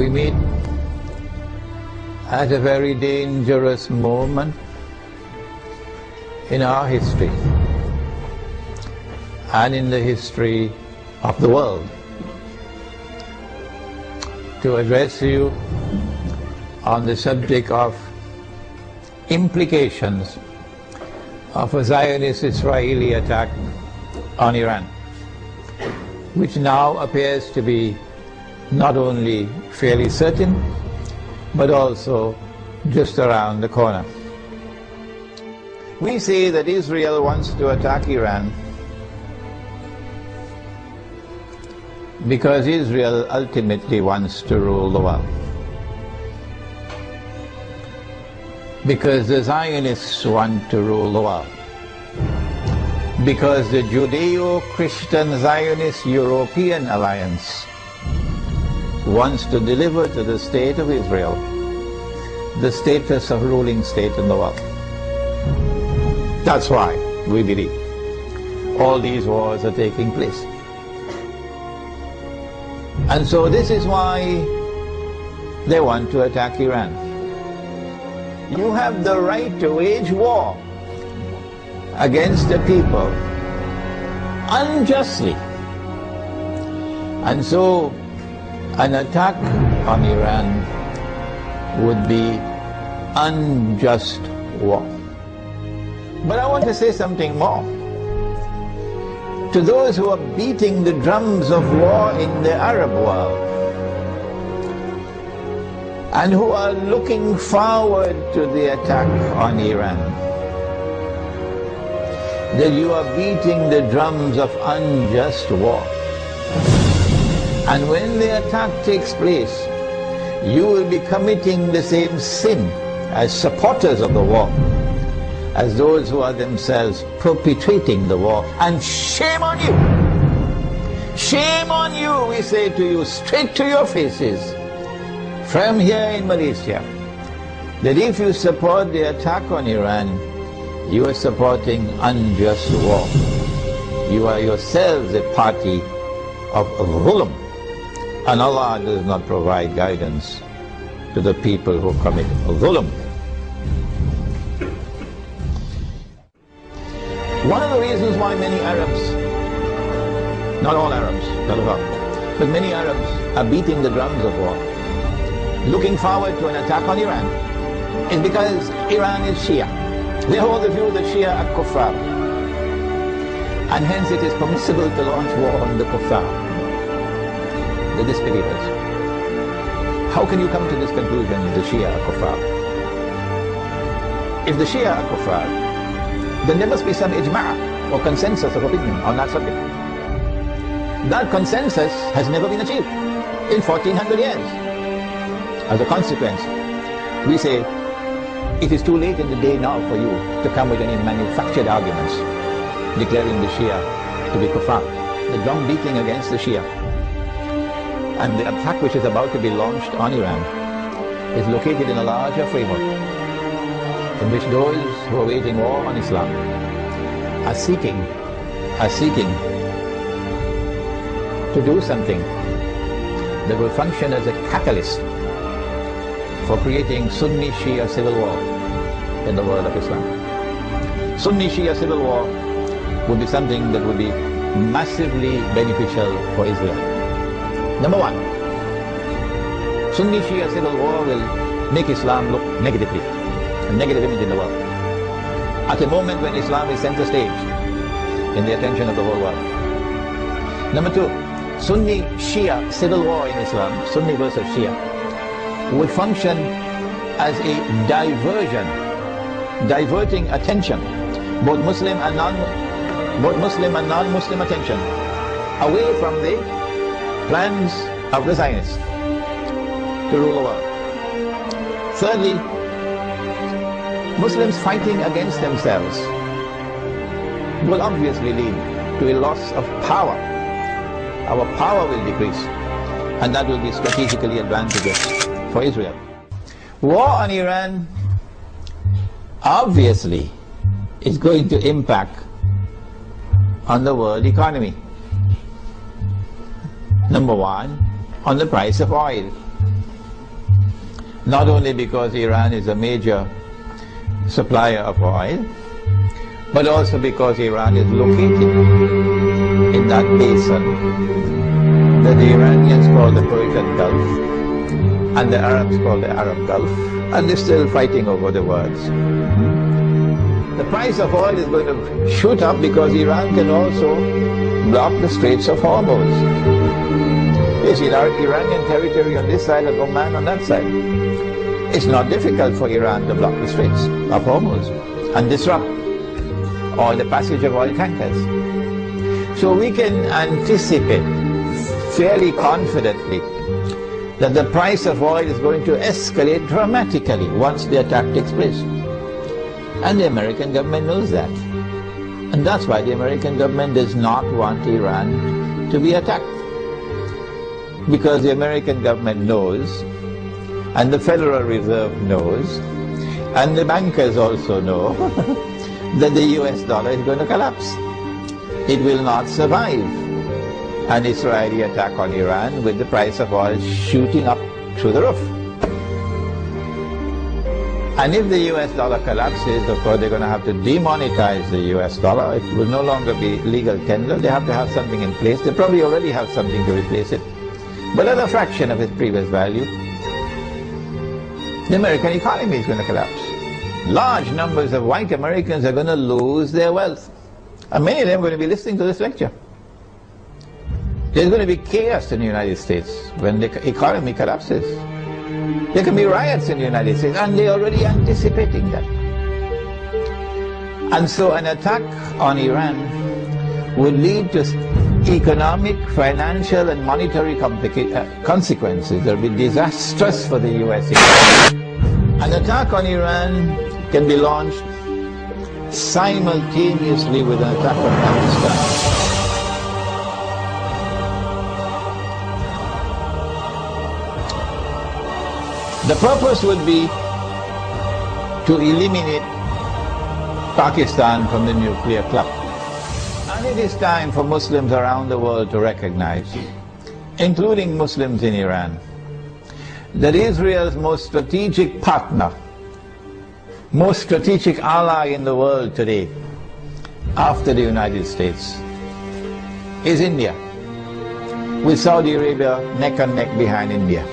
We meet at a very dangerous moment in our history and in the history of the world to address you on the subject of implications of a Zionist Israeli attack on Iran, which now appears to be not only fairly certain, but also just around the corner. We say that Israel wants to attack Iran because Israel ultimately wants to rule the world. Because the Zionists want to rule the world. Because the Judeo-Christian Zionist European Alliance wants to deliver to the state of Israel the status of ruling state in the world. That's why we believe all these wars are taking place. And so this is why they want to attack Iran. You have the right to wage war against the people unjustly. And so an attack on Iran would be unjust war. But I want to say something more. To those who are beating the drums of war in the Arab world and who are looking forward to the attack on Iran, that you are beating the drums of unjust war. And when the attack takes place, you will be committing the same sin as supporters of the war, as those who are themselves perpetrating the war. And shame on you! Shame on you, we say to you, straight to your faces, from here in Malaysia, that if you support the attack on Iran, you are supporting unjust war. You are yourselves a party of dhulm. And Allah does not provide guidance to the people who commit dhulm. One of the reasons why many Arabs, not all Arabs, but many Arabs are beating the drums of war, looking forward to an attack on Iran, is because Iran is Shia. They hold the view that Shia are kuffar, and hence it is permissible to launch war on the kuffar, the disbelievers. How can you come to this conclusion, the Shia are kuffar? If the Shia are kuffar, then there must be some ijma' or consensus of opinion on that subject. That consensus has never been achieved in 1400 years. As a consequence, we say it is too late in the day now for you to come with any manufactured arguments declaring the Shia to be kuffar. The drum beating against the Shia and the attack which is about to be launched on Iran is located in a larger framework in which those who are waging war on Islam are seeking to do something that will function as a catalyst for creating Sunni-Shia civil war in the world of Islam. Sunni-Shia civil war would be something that would be massively beneficial for Israel. Number one, Sunni-Shia civil war will make Islam look negatively, a negative image in the world, at a moment when Islam is center stage in the attention of the whole world. Number two, Sunni-Shia civil war in Islam, Sunni versus Shia, would function as a diversion, diverting attention, both Muslim and non-Muslim attention, away from the plans of the Zionists to rule the world. Thirdly, Muslims fighting against themselves will obviously lead to a loss of power. Our power will decrease, and that will be strategically advantageous for Israel. War on Iran obviously is going to impact on the world economy. Number one, on the price of oil. not only because Iran is a major supplier of oil, but also because Iran is located in that basin that the Iranians call the Persian Gulf and the Arabs call the Arab Gulf, and they're still fighting over the words. The price of oil is going to shoot up because Iran can also block the Straits of Hormuz. You see, Iranian territory on this side and Oman on that side. It's not difficult for Iran to block the Straits of Hormuz and disrupt all the passage of oil tankers. So we can anticipate fairly confidently that the price of oil is going to escalate dramatically once the attack takes place. And the American government knows that. And that's why the American government does not want Iran to be attacked. Because the American government knows, and the Federal Reserve knows, and the bankers also know, that the US dollar is going to collapse. It will not survive an Israeli attack on Iran with the price of oil shooting up through the roof. And if the US dollar collapses, of course, they're going to have to demonetize the US dollar. It will no longer be legal tender. They have to have something in place. They probably already have something to replace it, but at a fraction of its previous value. The American economy is going to collapse. Large numbers of white Americans are going to lose their wealth. And many of them are going to be listening to this lecture. There's going to be chaos in the United States when the economy collapses. There can be riots in the United States, and they're already anticipating that. And so an attack on Iran would lead to economic, financial, and monetary consequences that will be disastrous for the US economy. An attack on Iran can be launched simultaneously with an attack on Pakistan. The purpose would be to eliminate Pakistan from the nuclear club. And it is time for Muslims around the world to recognize, including Muslims in Iran, that Israel's most strategic partner, most strategic ally in the world today, after the United States, is India, with Saudi Arabia neck and neck behind India.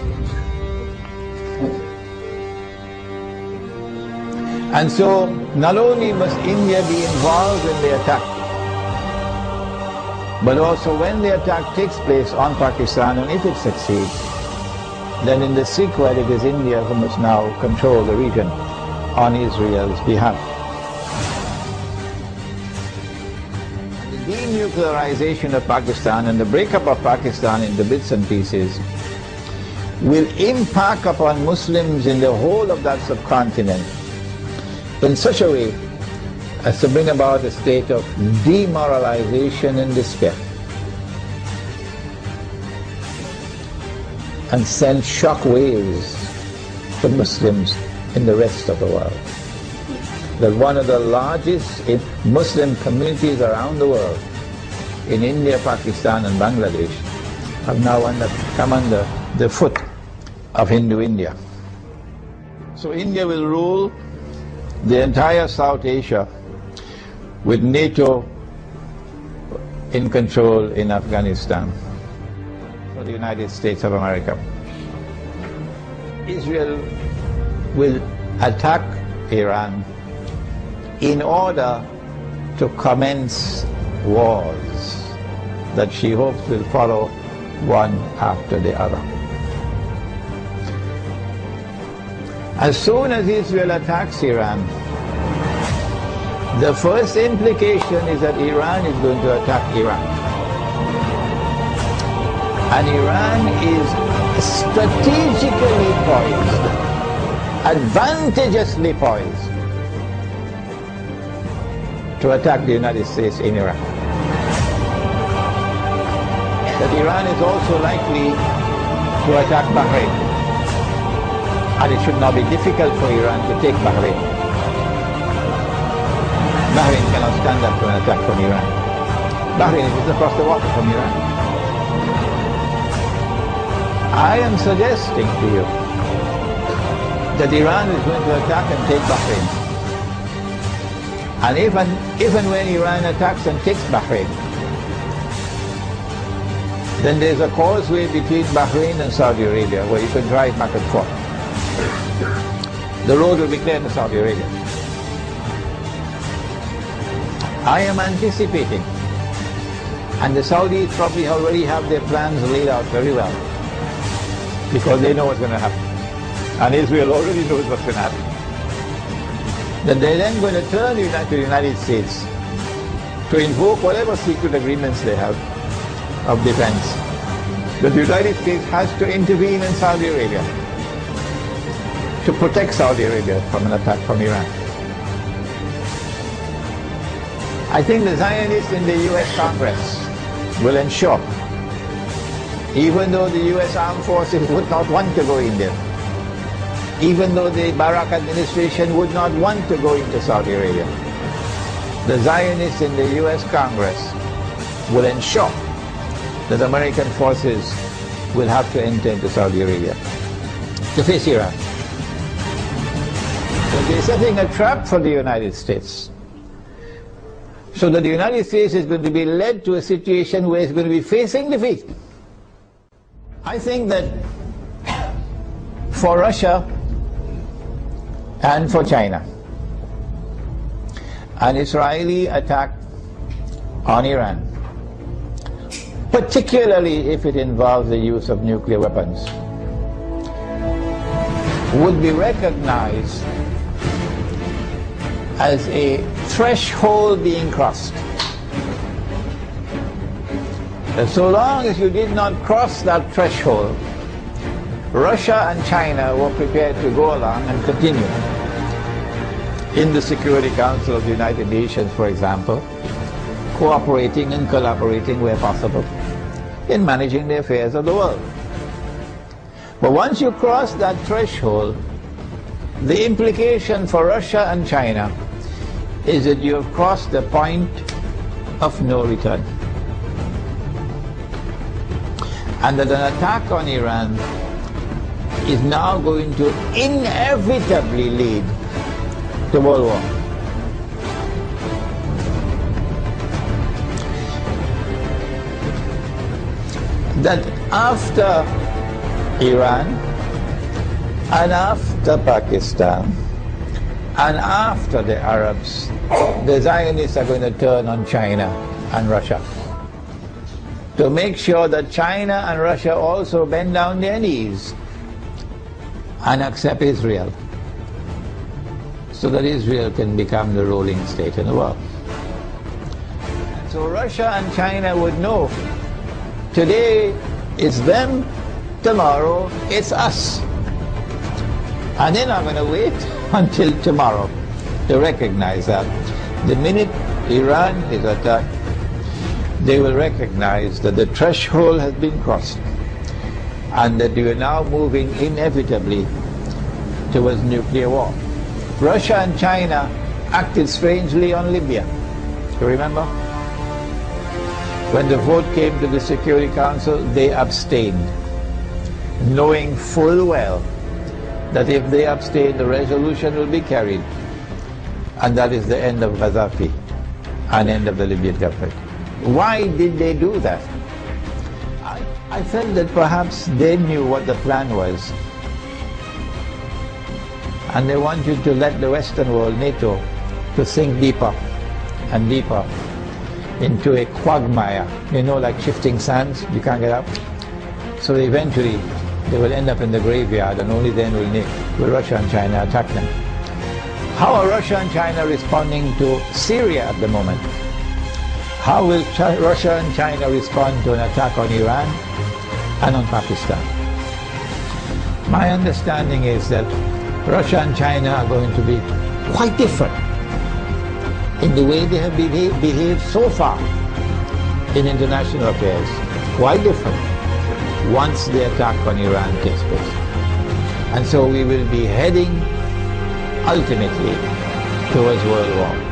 And so, not only must India be involved in the attack, but also when the attack takes place on Pakistan, and if it succeeds, then in the sequel it is India who must now control the region on Israel's behalf. The denuclearization of Pakistan and the breakup of Pakistan into bits and pieces will impact upon Muslims in the whole of that subcontinent in such a way as to bring about a state of demoralization and despair, and send shock waves to Muslims in the rest of the world. That one of the largest Muslim communities around the world, in India, Pakistan and Bangladesh, have now come under the foot of Hindu India. So India will rule the entire South Asia with NATO in control in Afghanistan for the United States of America. Israel will attack Iran in order to commence wars that she hopes will follow one after the other. As soon as Israel attacks Iran, the first implication is that Iran is going to attack Iraq. And Iran is strategically poised, advantageously poised, to attack the United States in Iraq. That Iran is also likely to attack Bahrain. And it should not be difficult for Iran to take Bahrain. Bahrain cannot stand up to an attack from Iran. Bahrain is just across the water from Iran. I am suggesting to you that Iran is going to attack and take Bahrain. And if and when Iran attacks and takes Bahrain, then there's a causeway between Bahrain and Saudi Arabia where you can drive back and forth. The road will be clear to Saudi Arabia. I am anticipating, and the Saudis probably already have their plans laid out very well, because they know what's going to happen. And Israel already knows what's going to happen. That they're then going to turn to the United States to invoke whatever secret agreements they have of defense. That the United States has to intervene in Saudi Arabia to protect Saudi Arabia from an attack from Iran. I think the Zionists in the US Congress will ensure, even though the US armed forces would not want to go in there, even though the Barak administration would not want to go into Saudi Arabia, the Zionists in the US Congress will ensure that American forces will have to enter into Saudi Arabia to face Iran. So they're setting a trap for the United States, so that the United States is going to be led to a situation where it's going to be facing defeat. I think that for Russia and for China, an Israeli attack on Iran, particularly if it involves the use of nuclear weapons, would be recognized as a threshold being crossed. And so long as you did not cross that threshold, Russia and China were prepared to go along and continue in the Security Council of the United Nations, for example, cooperating and collaborating where possible in managing the affairs of the world. But once you cross that threshold, the implication for Russia and China is that you have crossed the point of no return, and that an attack on Iran is now going to inevitably lead to World War. That after Iran and after Pakistan and after the Arabs, the Zionists are going to turn on China and Russia to make sure that China and Russia also bend down their knees and accept Israel, so that Israel can become the ruling state in the world. So Russia and China would know, today it's them, tomorrow it's us. And they're not going to wait until tomorrow to recognize that. The minute Iran is attacked, they will recognize that the threshold has been crossed, and that we are now moving inevitably towards nuclear war. Russia and China acted strangely on Libya. You remember? When the vote came to the Security Council, they abstained, knowing full well that if they abstain, the resolution will be carried, and that is the end of Gaddafi and end of the Libyan government. Why did they do that? I felt that perhaps they knew what the plan was, and they wanted to let the Western world, NATO, to sink deeper and deeper into a quagmire, you know, like shifting sands, you can't get up. So eventually they will end up in the graveyard, and only then will Russia and China attack them. How are Russia and China responding to Syria at the moment? How will Russia and China respond to an attack on Iran and on Pakistan? My understanding is that Russia and China are going to be quite different in the way they have behaved so far in international affairs. Quite different once the attack on Iran takes place. And so we will be heading ultimately towards World War.